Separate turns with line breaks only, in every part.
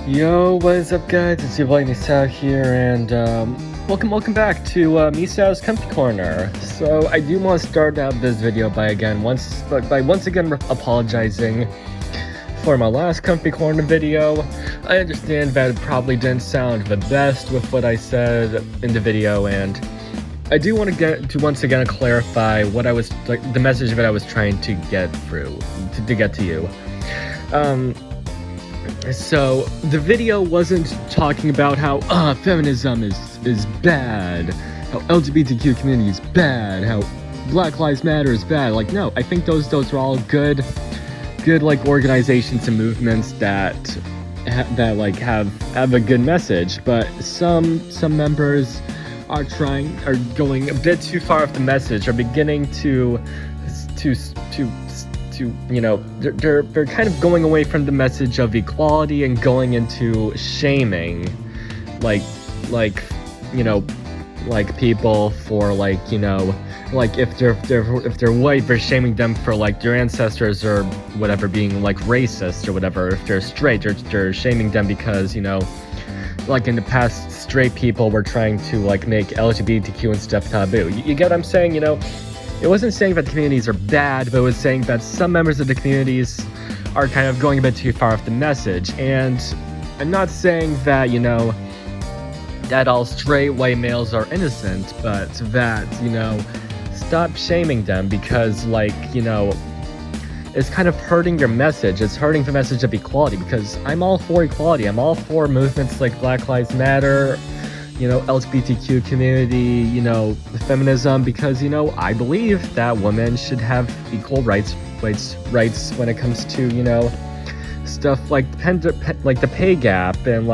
Yo, what is up, guys? It's your boy Misao here, and welcome back to Misao's Comfy Corner. So I do want to start out this video by once again apologizing for my last Comfy Corner video. I understand that it probably didn't sound the best with what I said in the video, and I do want to once again clarify what I was the message that I was trying to get through to get to you. So the video wasn't talking about how feminism is bad, how LGBTQ community is bad, how Black Lives Matter is bad. Like, no, I think those are all good like organizations and movements that have a good message. But some members are going a bit too far off the message, are beginning to they're kind of going away from the message of equality and going into shaming, like people for if they're white, they're shaming them for their ancestors or whatever being racist or whatever. If they're straight, they're shaming them because in the past, straight people were trying to make LGBTQ and stuff taboo. You get what I'm saying? It wasn't saying that the communities are bad, but it was saying that some members of the communities are kind of going a bit too far off the message. And I'm not saying that, that all straight white males are innocent, but that, stop shaming them because, it's kind of hurting your message. It's hurting the message of equality, because I'm all for equality. I'm all for movements like Black Lives Matter, LGBTQ community, feminism, because, I believe that women should have equal rights when it comes to, stuff like the pay gap and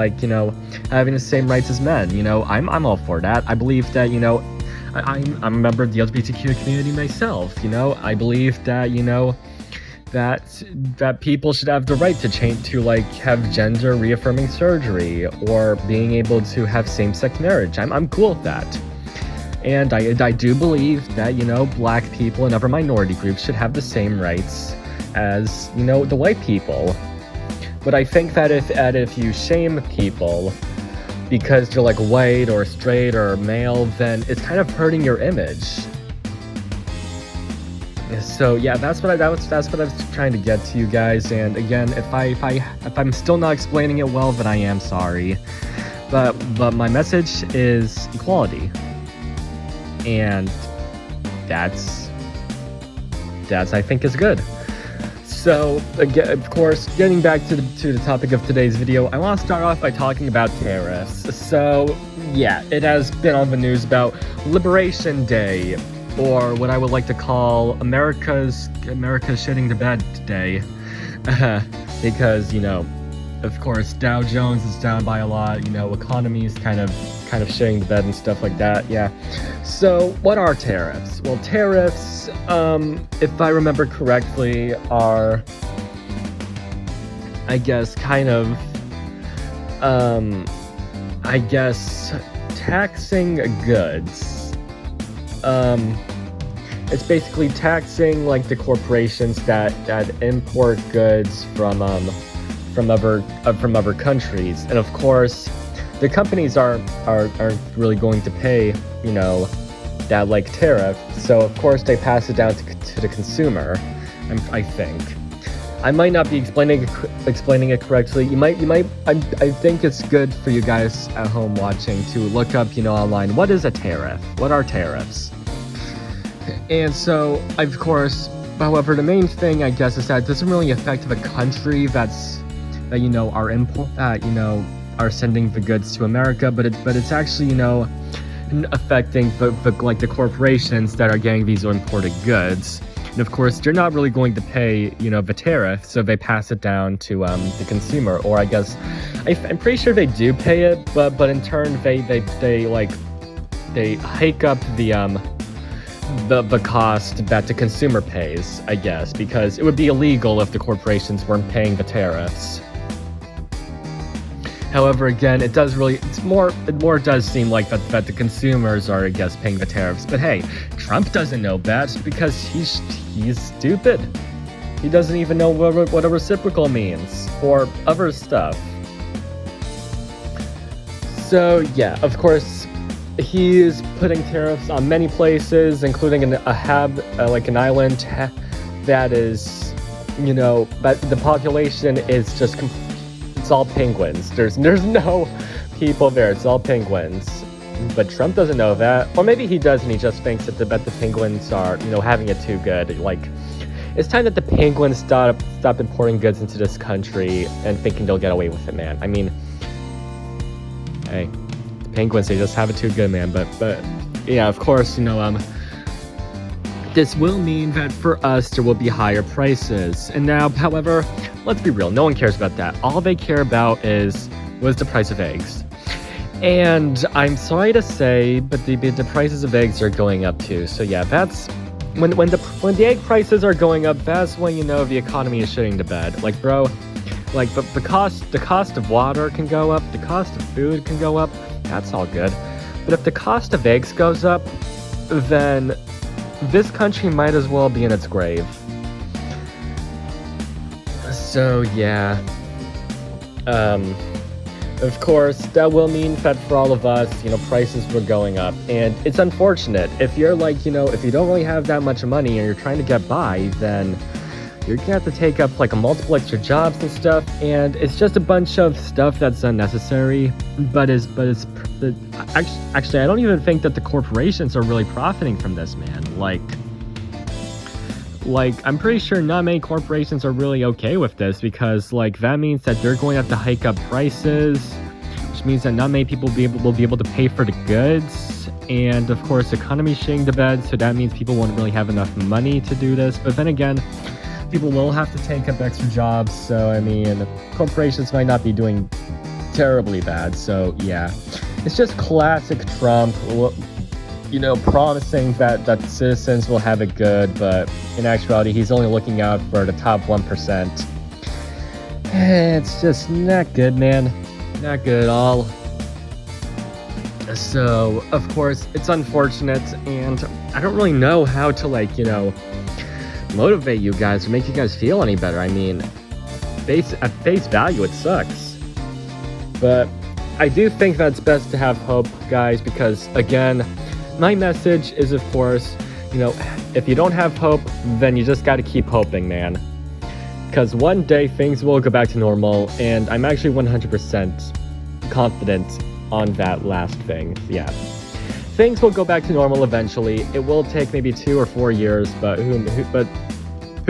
having the same rights as men. I'm all for that. I believe that, I'm a member of the LGBTQ community myself. I believe that, that people should have the right to change, to have gender reaffirming surgery or being able to have same-sex marriage. I'm cool with that. And I do believe that, black people and other minority groups should have the same rights as, the white people. But I think that if you shame people because they're white or straight or male, then it's kind of hurting your image. So yeah, that's what I was trying to get to you guys. And again, if I'm still not explaining it well, then I am sorry. But my message is equality, and that's I think is good. So again, of course, getting back to the topic of today's video, I want to start off by talking about tariffs. So yeah, it has been on the news about Liberation Day, or what I would like to call America's shitting the bed day, because of course Dow Jones is down by a lot. Economy is kind of shitting the bed and stuff like that. Yeah. So what are tariffs? Well, tariffs, if I remember correctly, are taxing goods. It's basically taxing the corporations that import goods from other countries, and of course the companies aren't really going to pay that tariff, so of course they pass it down to the consumer. I think I might not be explaining it correctly. You might. I think it's good for you guys at home watching to look up online, what is a tariff? What are tariffs? And so, of course, however, the main thing I guess is that it doesn't really affect the country are are sending the goods to America, but it's actually affecting the corporations that are getting these imported goods. And of course, they're not really going to pay the tariff, so they pass it down to the consumer. Or I guess I'm pretty sure they do pay it, but in turn they hike up the cost that the consumer pays, I guess, because it would be illegal if the corporations weren't paying the tariffs. However, again, it more does seem like that the consumers are, I guess, paying the tariffs. But hey, Trump doesn't know that because he's stupid. He doesn't even know what a reciprocal means or other stuff. So yeah, of course, he is putting tariffs on many places, including a hub, like an island that is, but the population is just it's all penguins. There's no people there. It's all penguins. But Trump doesn't know that, or maybe he does, and he just thinks that the penguins are, having it too good. Like, it's time that the penguins stop importing goods into this country and thinking they'll get away with it, man. I mean, hey, the penguins, they just have it too good, man. But yeah, of course, this will mean that for us there will be higher prices. And now, however, let's be real, no one cares about that. All they care about is what's the price of eggs. And I'm sorry to say, but the prices of eggs are going up too. So yeah, that's when the egg prices are going up, that's when the economy is shitting the bed. Like, bro, like the cost of water can go up, the cost of food can go up. That's all good. But if the cost of eggs goes up, then this country might as well be in its grave. So yeah. Of course, that will mean that for all of us, prices were going up. And it's unfortunate. If you're like, if you don't really have that much money and you're trying to get by, then you're gonna have to take up like a multiple extra jobs and stuff. And it's just a bunch of stuff that's unnecessary. But actually, I don't even think that the corporations are really profiting from this, man. Like, I'm pretty sure not many corporations are really okay with this, because like that means that they're going to have to hike up prices, which means that not many people will be able to pay for the goods. And of course, the economy's shitting the bed, so that means people won't really have enough money to do this. But then again, people will have to take up extra jobs, so I mean, corporations might not be doing terribly bad. So yeah, it's just classic Trump. Promising that citizens will have it good, but in actuality, he's only looking out for the top 1%. It's just not good, man. Not good at all. So, of course, it's unfortunate, and I don't really know how to, motivate you guys or make you guys feel any better. I mean, at face value, it sucks. But I do think that it's best to have hope, guys, because, again, my message is, of course, if you don't have hope, then you just got to keep hoping, man. Because one day things will go back to normal, and I'm actually 100% confident on that last thing. Yeah. Things will go back to normal eventually. It will take maybe 2 or 4 years, but who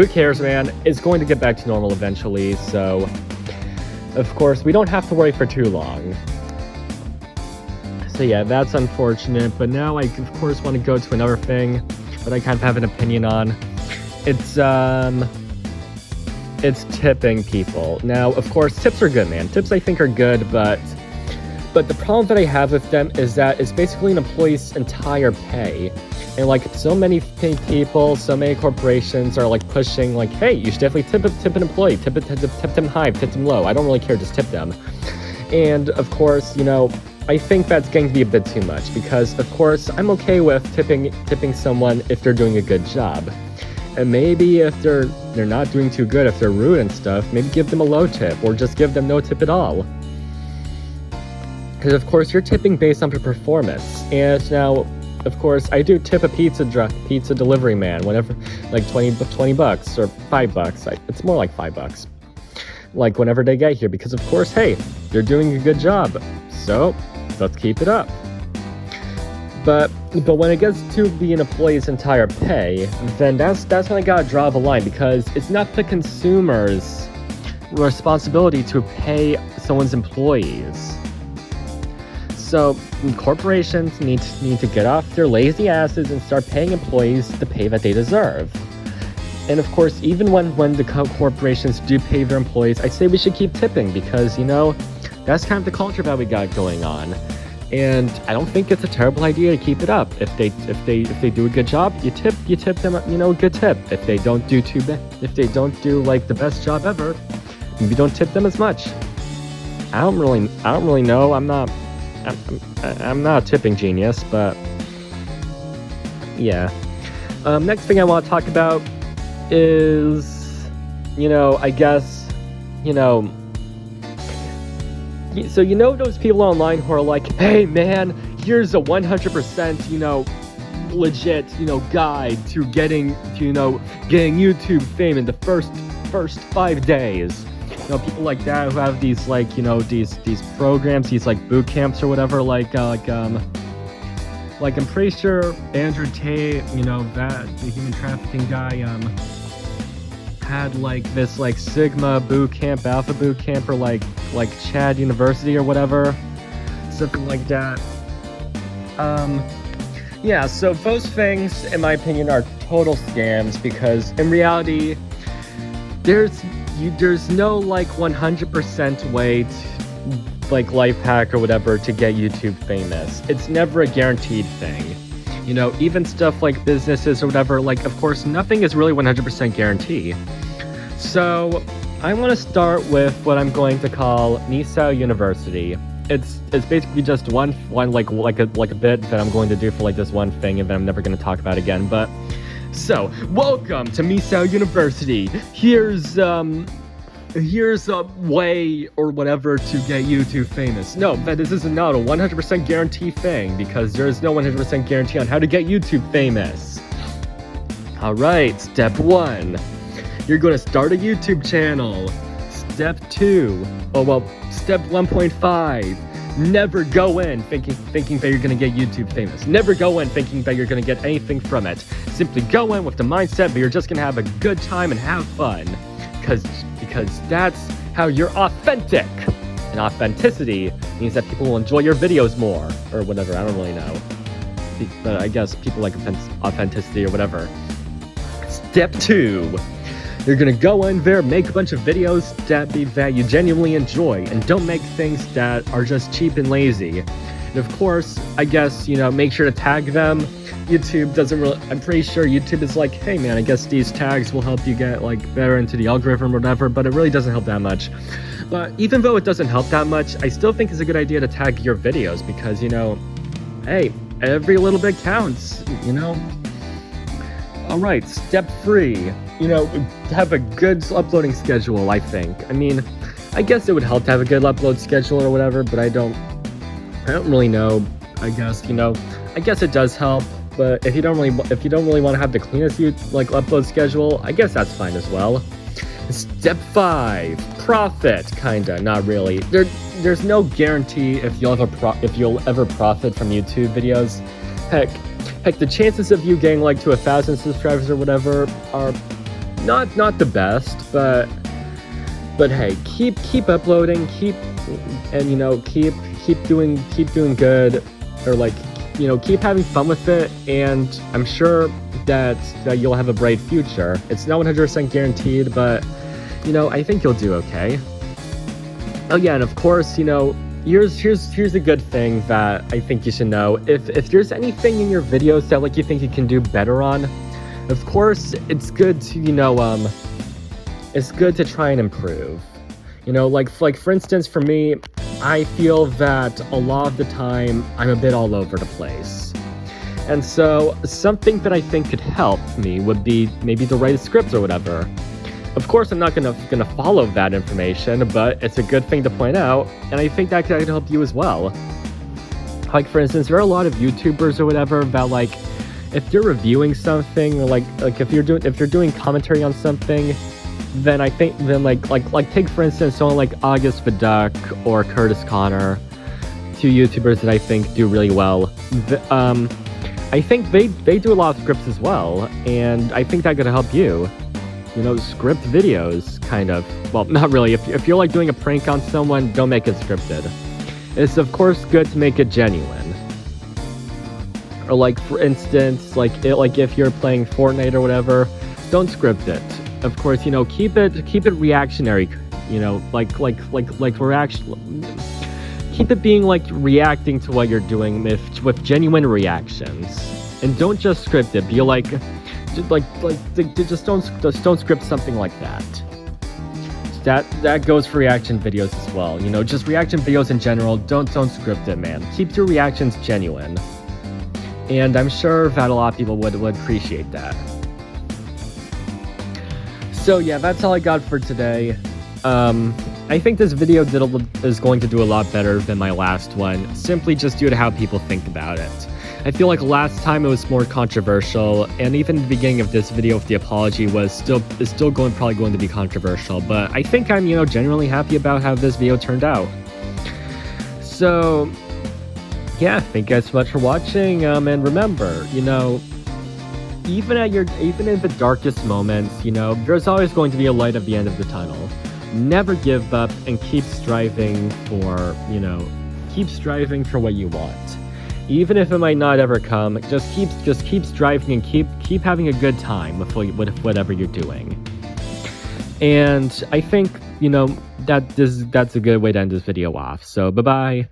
cares, man? It's going to get back to normal eventually, so of course, we don't have to worry for too long. So yeah, that's unfortunate, but now I, of course, want to go to another thing that I kind of have an opinion on. It's tipping people. Now, of course, tips are good, man. Tips, I think, are good, but the problem that I have with them is that it's basically an employee's entire pay. And, like, so many people, so many corporations are, like, pushing, like, hey, you should definitely tip an employee. Tip them high, tip them low. I don't really care, just tip them. And, of course, I think that's going to be a bit too much, because, of course, I'm okay with tipping someone if they're doing a good job. And maybe if they're not doing too good, if they're rude and stuff, maybe give them a low tip, or just give them no tip at all. Because, of course, you're tipping based on your performance. And now, of course, I do tip a pizza delivery man whenever, like $20 or $5. It's more like $5. Like whenever they get here, because of course, hey, they're doing a good job. So let's keep it up. But when it gets to be an employee's entire pay, then that's when I gotta draw the line, because it's not the consumer's responsibility to pay someone's employees. So corporations need to get off their lazy asses and start paying employees the pay that they deserve. And of course, even when the corporations do pay their employees, I say we should keep tipping, because that's kind of the culture that we got going on. And I don't think it's a terrible idea to keep it up. If they do a good job, you tip them, a good tip. If they don't do too bad, if they don't do like the best job ever, maybe don't tip them as much. I don't really know. I'm not a tipping genius, but yeah. Next thing I want to talk about is, I guess, So you know those people online who are like, hey man, here's a 100%, you know, legit, you know, guide to getting YouTube fame in the first 5 days. You know, people like that who have these, like, you know, these programs, these like boot camps or whatever, like I'm pretty sure Andrew Tate, you know, that the human trafficking guy, had like this like Sigma boot camp, Alpha boot camp, or like Chad University or whatever, something like that. Yeah, so those things, in my opinion, are total scams, because in reality, there's no like 100% way to, like, life hack or whatever to get YouTube famous. It's never a guaranteed thing. You know, even stuff like businesses or whatever, like, of course, nothing is really 100% guarantee. So I want to start with what I'm going to call Misao University. It's basically just one like a bit that I'm going to do for like this one thing, and then I'm never going to talk about again. But so, welcome to Misao University. Here's a way or whatever to get YouTube famous. No, this is not a 100% guarantee thing, because there is no 100% guarantee on how to get YouTube famous. Alright, step 1. You're going to start a YouTube channel. Step 2. Step 1.5. Never go in thinking that you're going to get YouTube famous. Never go in thinking that you're going to get anything from it. Simply go in with the mindset that you're just going to have a good time and have fun. Because that's how you're authentic. And authenticity means that people will enjoy your videos more. Or whatever, I don't really know. But I guess people like authenticity or whatever. Step 2. You're gonna go in there, make a bunch of videos that you genuinely enjoy, and don't make things that are just cheap and lazy. And of course, I guess, you know, make sure to tag them. YouTube doesn't really, I'm pretty sure YouTube is like, hey man, I guess these tags will help you get like better into the algorithm or whatever, but it really doesn't help that much. But even though it doesn't help that much, I still think it's a good idea to tag your videos, because, you know, hey, every little bit counts, you know? Alright, step 3. You know, have a good uploading schedule, I think. I mean, I guess it would help to have a good upload schedule or whatever, but I don't really know. I guess, you know, I guess it does help, but if you don't really want to have the cleanest upload schedule, I guess that's fine as well. Step 5, profit, kinda, not really. There's no guarantee if you'll ever profit from YouTube videos. Heck, the chances of you getting like to 1,000 subscribers or whatever are not the best, but hey, keep uploading, keep doing good, or like, you know, keep having fun with it, and I'm sure that you'll have a bright future. It's not 100% guaranteed, but, you know, I think you'll do okay. Oh yeah, and of course, you know, here's a good thing that I think you should know. If there's anything in your videos that like you think you can do better on, of course, it's good to, you know, it's good to try and improve. You know, like for instance, for me, I feel that a lot of the time I'm a bit all over the place. And so something that I think could help me would be maybe to write a script or whatever. Of course, I'm not gonna follow that information, but it's a good thing to point out, and I think that could help you as well. Like for instance, there are a lot of YouTubers or whatever that, like, if you're reviewing something, or like if you're doing commentary on something, then I think like take for instance someone like August the Duck or Curtis Connor, 2 YouTubers that I think do really well. I think they do a lot of scripts as well, and I think that could help you. You know, script videos, kind of. Well, not really. If you're like doing a prank on someone, don't make it scripted. It's of course good to make it genuine. Or like for instance, like if you're playing Fortnite or whatever, don't script it. Of course, you know, keep it reactionary. You know, like reaction. Keep it being like reacting to what you're doing with genuine reactions, and don't just script it. Be like just don't script something like that. That goes for reaction videos as well. You know, just reaction videos in general. Don't script it, man. Keep your reactions genuine, and I'm sure that a lot of people would appreciate that. So yeah, that's all I got for today. I think this video is going to do a lot better than my last one, simply just due to how people think about it. I feel like last time it was more controversial, and even the beginning of this video with the apology is still probably going to be controversial, but I think I'm, genuinely happy about how this video turned out. So, yeah, thank you guys so much for watching, and remember, even in the darkest moments, there's always going to be a light at the end of the tunnel. Never give up and keep striving for what you want. Even if it might not ever come, just keep striving and keep having a good time with whatever you're doing. And I think, that's a good way to end this video off. So bye-bye.